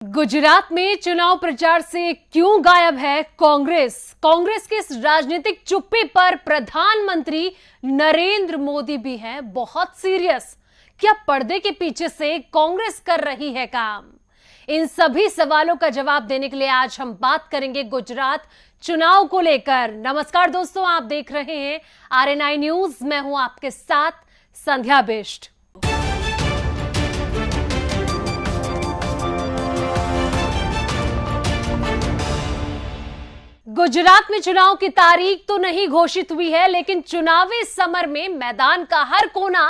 गुजरात में चुनाव प्रचार से क्यों गायब है कांग्रेस? कांग्रेस के इस राजनीतिक चुप्पी पर प्रधानमंत्री नरेंद्र मोदी भी हैं बहुत सीरियस। क्या पर्दे के पीछे से कांग्रेस कर रही है काम? इन सभी सवालों का जवाब देने के लिए आज हम बात करेंगे गुजरात चुनाव को लेकर। नमस्कार दोस्तों, आप देख रहे हैं RNI न्यूज। मैं हूं आपके साथ संध्या बिष्ट। गुजरात में चुनाव की तारीख तो नहीं घोषित हुई है, लेकिन चुनावी समर में मैदान का हर कोना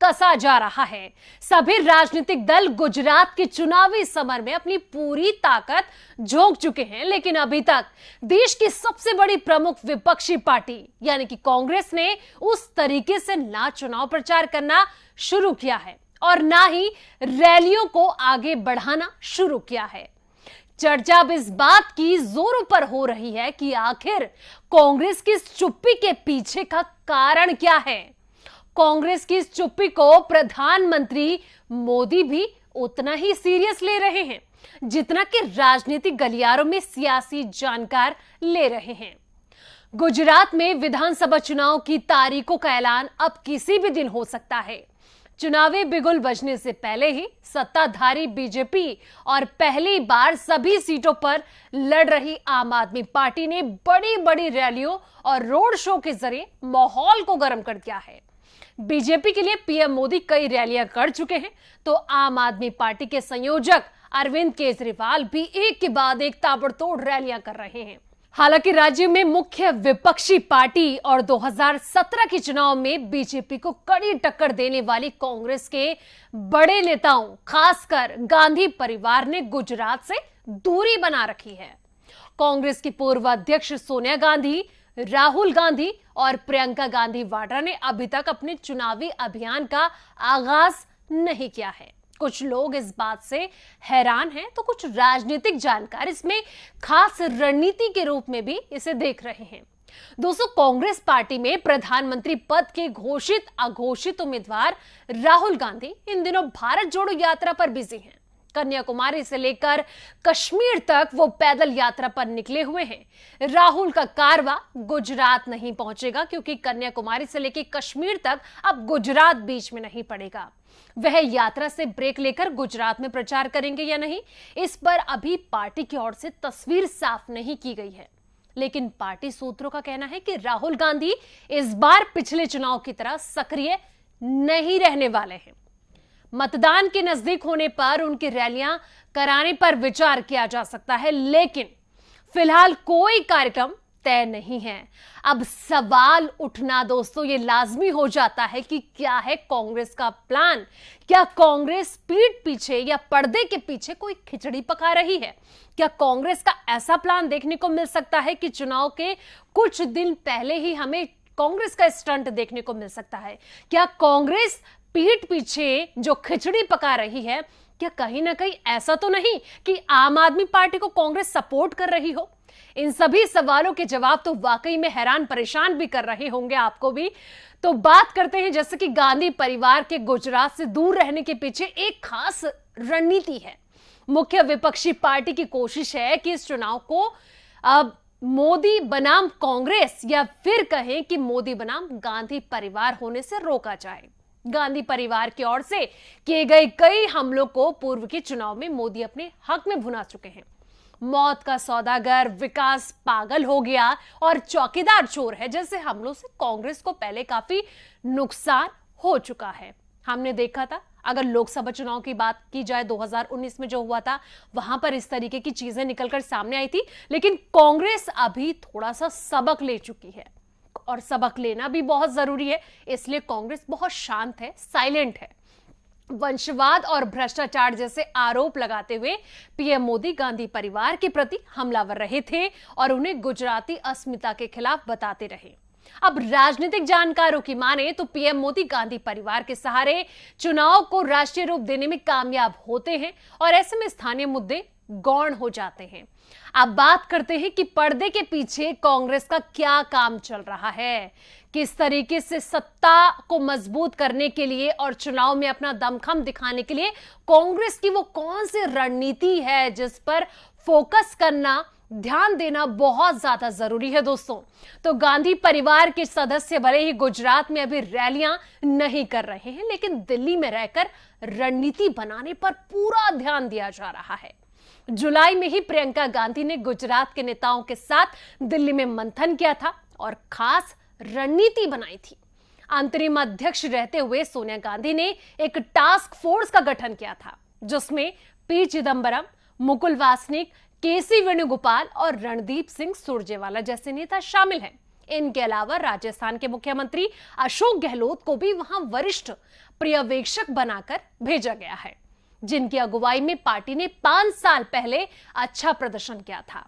कसा जा रहा है। सभी राजनीतिक दल गुजरात के चुनावी समर में अपनी पूरी ताकत झोंक चुके हैं, लेकिन अभी तक देश की सबसे बड़ी प्रमुख विपक्षी पार्टी यानी कि कांग्रेस ने उस तरीके से ना चुनाव प्रचार करना शुरू किया है और ना ही रैलियों को आगे बढ़ाना शुरू किया है। चर्चा अब इस बात की जोरों पर हो रही है कि आखिर कांग्रेस की इस चुप्पी के पीछे का कारण क्या है। कांग्रेस की इस चुप्पी को प्रधानमंत्री मोदी भी उतना ही सीरियस ले रहे हैं जितना कि राजनीतिक गलियारों में सियासी जानकार ले रहे हैं। गुजरात में विधानसभा चुनाव की तारीखों का ऐलान अब किसी भी दिन हो सकता है। चुनावी बिगुल बजने से पहले ही सत्ताधारी बीजेपी और पहली बार सभी सीटों पर लड़ रही आम आदमी पार्टी ने बड़ी बड़ी रैलियों और रोड शो के जरिए माहौल को गर्म कर दिया है। बीजेपी के लिए पीएम मोदी कई रैलियां कर चुके हैं, तो आम आदमी पार्टी के संयोजक अरविंद केजरीवाल भी एक के बाद एक ताबड़तोड़ रैलियां कर रहे हैं। हालांकि राज्य में मुख्य विपक्षी पार्टी और 2017 के चुनाव में बीजेपी को कड़ी टक्कर देने वाली कांग्रेस के बड़े नेताओं, खासकर गांधी परिवार ने गुजरात से दूरी बना रखी है। कांग्रेस की पूर्व अध्यक्ष सोनिया गांधी, राहुल गांधी और प्रियंका गांधी वाड्रा ने अभी तक अपने चुनावी अभियान का आगाज नहीं किया है। कुछ लोग इस बात से हैरान हैं, तो कुछ राजनीतिक जानकार इसमें खास रणनीति के रूप में भी इसे देख रहे हैं। दोस्तों, कांग्रेस पार्टी में प्रधानमंत्री पद के घोषित अघोषित उम्मीदवार राहुल गांधी इन दिनों भारत जोड़ो यात्रा पर बिजी हैं। कन्याकुमारी से लेकर कश्मीर तक वो पैदल यात्रा पर निकले हुए हैं। राहुल का कारवा गुजरात नहीं पहुंचेगा, क्योंकि कन्याकुमारी से लेकर कश्मीर तक अब गुजरात बीच में नहीं पड़ेगा। वह यात्रा से ब्रेक लेकर गुजरात में प्रचार करेंगे या नहीं, इस पर अभी पार्टी की ओर से तस्वीर साफ नहीं की गई है। लेकिन पार्टी सूत्रों का कहना है कि राहुल गांधी इस बार पिछले चुनाव की तरह सक्रिय नहीं रहने वाले हैं। मतदान के नजदीक होने पर उनकी रैलियां कराने पर विचार किया जा सकता है, लेकिन फिलहाल कोई कार्यक्रम तय नहीं है। अब सवाल उठना दोस्तों ये लाजमी हो जाता है कि क्या है कांग्रेस का प्लान? क्या कांग्रेस पीठ पीछे या पर्दे के पीछे कोई खिचड़ी पका रही है? क्या कांग्रेस का ऐसा प्लान देखने को मिल सकता है कि चुनाव के कुछ दिन पहले ही हमें कांग्रेस का स्टंट देखने को मिल सकता है? क्या कांग्रेस पीठ पीछे जो खिचड़ी पका रही है, क्या कहीं ना कहीं ऐसा तो नहीं कि आम आदमी पार्टी को कांग्रेस सपोर्ट कर रही हो? इन सभी सवालों के जवाब तो वाकई में हैरान परेशान भी कर रहे होंगे आपको भी। तो बात करते हैं, जैसे कि गांधी परिवार के गुजरात से दूर रहने के पीछे एक खास रणनीति है। मुख्य विपक्षी पार्टी की कोशिश है कि इस चुनाव को अब मोदी बनाम कांग्रेस या फिर कहें कि मोदी बनाम गांधी परिवार होने से रोका जाए। गांधी परिवार की ओर से किए गए कई हमलों को पूर्व के चुनाव में मोदी अपने हक में भुना चुके हैं। मौत का सौदागर, विकास पागल हो गया और चौकीदार चोर है जैसे हमलों से कांग्रेस को पहले काफी नुकसान हो चुका है। हमने देखा था, अगर लोकसभा चुनाव की बात की जाए 2019 में जो हुआ था, वहां पर इस तरीके की चीजें निकलकर सामने आई थी। लेकिन कांग्रेस अभी थोड़ा सा सबक ले चुकी है और सबक लेना भी बहुत जरूरी है, इसलिए कांग्रेस बहुत शांत है, साइलेंट है। वंशवाद और भ्रष्टाचार जैसे आरोप लगाते हुए पीएम मोदी गांधी परिवार के प्रति हमलावर रहे थे और उन्हें गुजराती अस्मिता के खिलाफ बताते रहे। अब राजनीतिक जानकारों की माने तो पीएम मोदी गांधी परिवार के सहारे चुनाव को राष्ट्रीय रूप देने में कामयाब होते हैं और ऐसे में स्थानीय मुद्दे गौण हो जाते हैं। अब बात करते हैं कि पर्दे के पीछे कांग्रेस का क्या काम चल रहा है। किस तरीके से सत्ता को मजबूत करने के लिए और चुनाव में अपना दमखम दिखाने के लिए कांग्रेस की वो कौन सी रणनीति है जिस पर फोकस करना, ध्यान देना बहुत ज्यादा जरूरी है दोस्तों। तो गांधी परिवार के सदस्य भले ही गुजरात में अभी रैलियां नहीं कर रहे हैं, लेकिन दिल्ली में रहकर रणनीति बनाने पर पूरा ध्यान दिया जा रहा है। जुलाई में ही प्रियंका गांधी ने गुजरात के नेताओं के साथ दिल्ली में मंथन किया था और खास रणनीति बनाई थी। अंतरिम अध्यक्ष रहते हुए सोनिया गांधी ने एक टास्क फोर्स का गठन किया था, जिसमें पी चिदंबरम, मुकुल वासनिक, केसी वेणुगोपाल और रणदीप सिंह सुरजेवाला जैसे नेता शामिल हैं। इनके अलावा राजस्थान के मुख्यमंत्री अशोक गहलोत को भी वहां वरिष्ठ पर्यवेक्षक बनाकर भेजा गया है, जिनकी अगुवाई में पार्टी ने 5 साल पहले अच्छा प्रदर्शन किया था।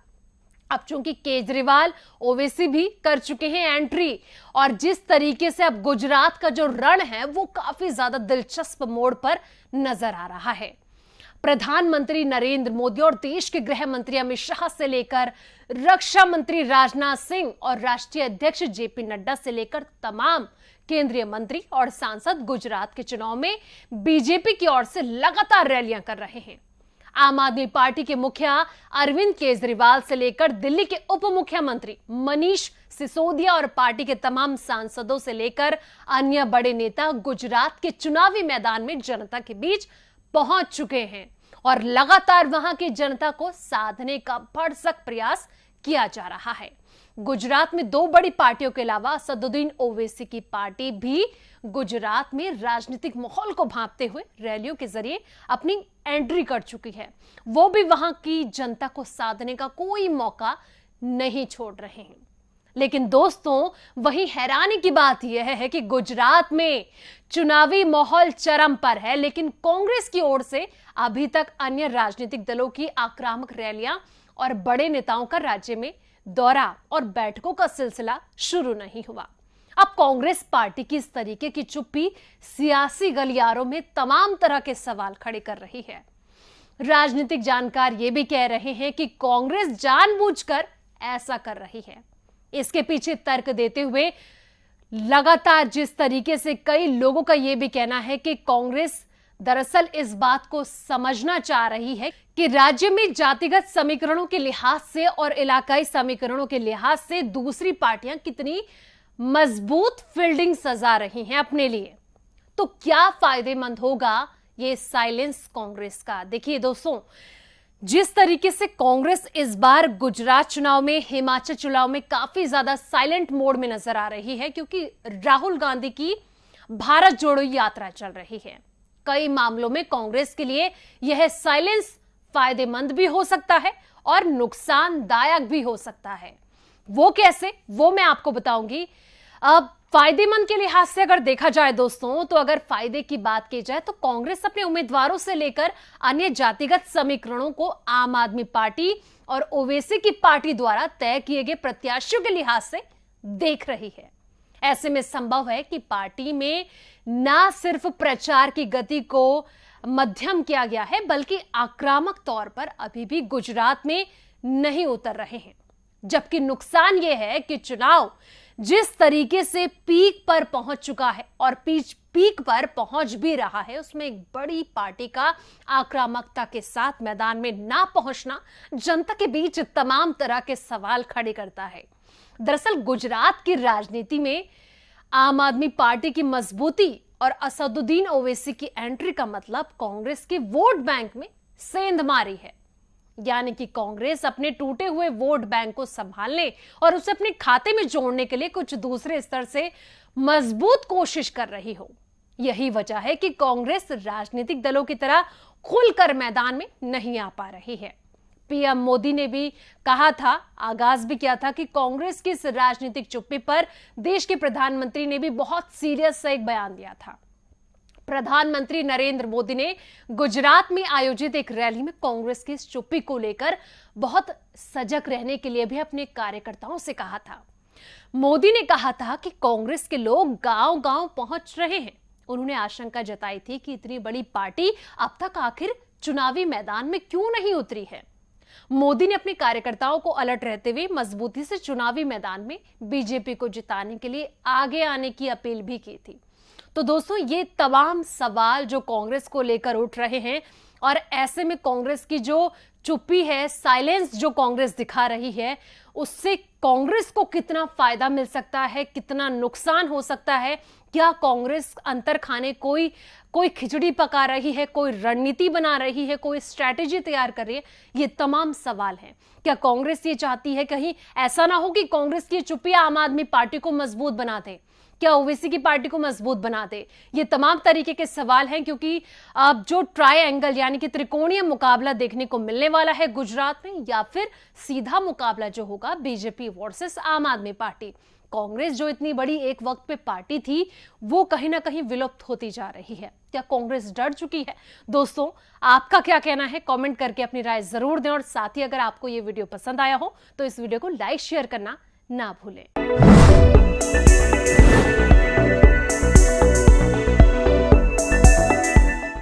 अब चूंकि केजरीवाल, ओवैसी भी कर चुके हैं एंट्री, और जिस तरीके से अब गुजरात का जो रण है वो काफी ज्यादा दिलचस्प मोड़ पर नजर आ रहा है। प्रधानमंत्री नरेंद्र मोदी और देश के गृह मंत्री अमित शाह से लेकर रक्षा मंत्री राजनाथ सिंह और राष्ट्रीय अध्यक्ष जेपी नड्डा से लेकर तमाम केंद्रीय मंत्री और सांसद गुजरात के चुनाव में बीजेपी की ओर से लगातार रैलियां कर रहे हैं। आम आदमी पार्टी के मुखिया अरविंद केजरीवाल से लेकर दिल्ली के उप मुख्यमंत्री मनीष सिसोदिया और पार्टी के तमाम सांसदों से लेकर अन्य बड़े नेता गुजरात के चुनावी मैदान में जनता के बीच पहुंच चुके हैं और लगातार वहां की जनता को साधने का भरसक प्रयास किया जा रहा है। गुजरात में 2 बड़ी पार्टियों के अलावा असदुद्दीन ओवैसी की पार्टी भी गुजरात में राजनीतिक माहौल को भांपते हुए रैलियों के जरिए अपनी एंट्री कर चुकी है। वो भी वहां की जनता को साधने का कोई मौका नहीं छोड़ रहे हैं। लेकिन दोस्तों, वहीं हैरानी की बात यह है कि गुजरात में चुनावी माहौल चरम पर है, लेकिन कांग्रेस की ओर से अभी तक अन्य राजनीतिक दलों की आक्रामक रैलियां और बड़े नेताओं का राज्य में दौरा और बैठकों का सिलसिला शुरू नहीं हुआ। अब कांग्रेस पार्टी की इस तरीके की चुप्पी सियासी गलियारों में तमाम तरह के सवाल खड़े कर रही है। राजनीतिक जानकार ये भी कह रहे हैं कि कांग्रेस जानबूझकर ऐसा कर रही है। इसके पीछे तर्क देते हुए लगातार जिस तरीके से कई लोगों का यह भी कहना है कि कांग्रेस दरअसल इस बात को समझना चाह रही है कि राज्य में जातिगत समीकरणों के लिहाज से और इलाकाई समीकरणों के लिहाज से दूसरी पार्टियां कितनी मजबूत फील्डिंग सजा रही हैं अपने लिए। तो क्या फायदेमंद होगा ये साइलेंस कांग्रेस का? देखिए दोस्तों, जिस तरीके से कांग्रेस इस बार गुजरात चुनाव में, हिमाचल चुनाव में काफी ज्यादा साइलेंट मोड में नजर आ रही है, क्योंकि राहुल गांधी की भारत जोड़ो यात्रा चल रही है। कई मामलों में कांग्रेस के लिए यह साइलेंस फायदेमंद भी हो सकता है और नुकसानदायक भी हो सकता है। वो कैसे, वो मैं आपको बताऊंगी। अब फायदेमंद के लिहाज से अगर देखा जाए दोस्तों, तो अगर फायदे की बात की जाए तो कांग्रेस अपने उम्मीदवारों से लेकर अन्य जातिगत समीकरणों को आम आदमी पार्टी और ओवैसी की पार्टी द्वारा तय किए गए प्रत्याशियों के लिहाज से देख रही है। ऐसे में संभव है कि पार्टी में ना सिर्फ प्रचार की गति को मध्यम किया गया है, बल्कि आक्रामक तौर पर अभी भी गुजरात में नहीं उतर रहे हैं। जबकि नुकसान यह है कि चुनाव जिस तरीके से पीक पर पहुंच चुका है और पीक पर पहुंच भी रहा है, उसमें एक बड़ी पार्टी का आक्रामकता के साथ मैदान में ना पहुंचना जनता के बीच तमाम तरह के सवाल खड़े करता है। दरअसल गुजरात की राजनीति में आम आदमी पार्टी की मजबूती और असदुद्दीन ओवैसी की एंट्री का मतलब कांग्रेस के वोट बैंक में सेंधमारी है। यानी कि कांग्रेस अपने टूटे हुए वोट बैंक को संभालने और उसे अपने खाते में जोड़ने के लिए कुछ दूसरे स्तर से मजबूत कोशिश कर रही हो। यही वजह है कि कांग्रेस राजनीतिक दलों की तरह खुलकर मैदान में नहीं आ पा रही है। पीएम मोदी ने भी कहा था, आगाज भी किया था कि कांग्रेस की इस राजनीतिक चुप्पी पर देश के प्रधानमंत्री ने भी बहुत सीरियस सा एक बयान दिया था। प्रधानमंत्री नरेंद्र मोदी ने गुजरात में आयोजित एक रैली में कांग्रेस की इस चुप्पी को लेकर बहुत सजग रहने के लिए भी अपने कार्यकर्ताओं से कहा था। मोदी ने कहा था कि कांग्रेस के लोग गांव-गांव पहुंच रहे हैं। उन्होंने आशंका जताई थी कि इतनी बड़ी पार्टी अब तक आखिर चुनावी मैदान में क्यों नहीं उतरी है। मोदी ने अपने कार्यकर्ताओं को अलर्ट रहते हुए मजबूती से चुनावी मैदान में बीजेपी को जिताने के लिए आगे आने की अपील भी की थी। तो दोस्तों, ये तमाम सवाल जो कांग्रेस को लेकर उठ रहे हैं और ऐसे में कांग्रेस की जो चुप्पी है, साइलेंस जो कांग्रेस दिखा रही है, उससे कांग्रेस को कितना फायदा मिल सकता है, कितना नुकसान हो सकता है, क्या कांग्रेस अंतर खाने कोई खिचड़ी पका रही है, कोई रणनीति बना रही है, कोई स्ट्रैटेजी तैयार कर रही है, ये तमाम सवाल हैं। क्या कांग्रेस ये चाहती है कहीं ऐसा ना हो कि कांग्रेस की चुप्पी आम आदमी पार्टी को मजबूत बना दे, क्या ओवैसी की पार्टी को मजबूत बना दे? ये तमाम तरीके के सवाल हैं, क्योंकि अब जो ट्रायंगल यानी कि त्रिकोणीय मुकाबला देखने को मिलने वाला है गुजरात में, या फिर सीधा मुकाबला जो होगा बीजेपी वर्सेस आम आदमी पार्टी। कांग्रेस जो इतनी बड़ी एक वक्त पे पार्टी थी, वो कहीं ना कहीं विलुप्त होती जा रही है। क्या कांग्रेस डर चुकी है? दोस्तों, आपका क्या कहना है? कमेंट करके अपनी राय जरूर दें, और साथ ही अगर आपको ये वीडियो पसंद आया हो तो इस वीडियो को लाइक शेयर करना ना भूलें।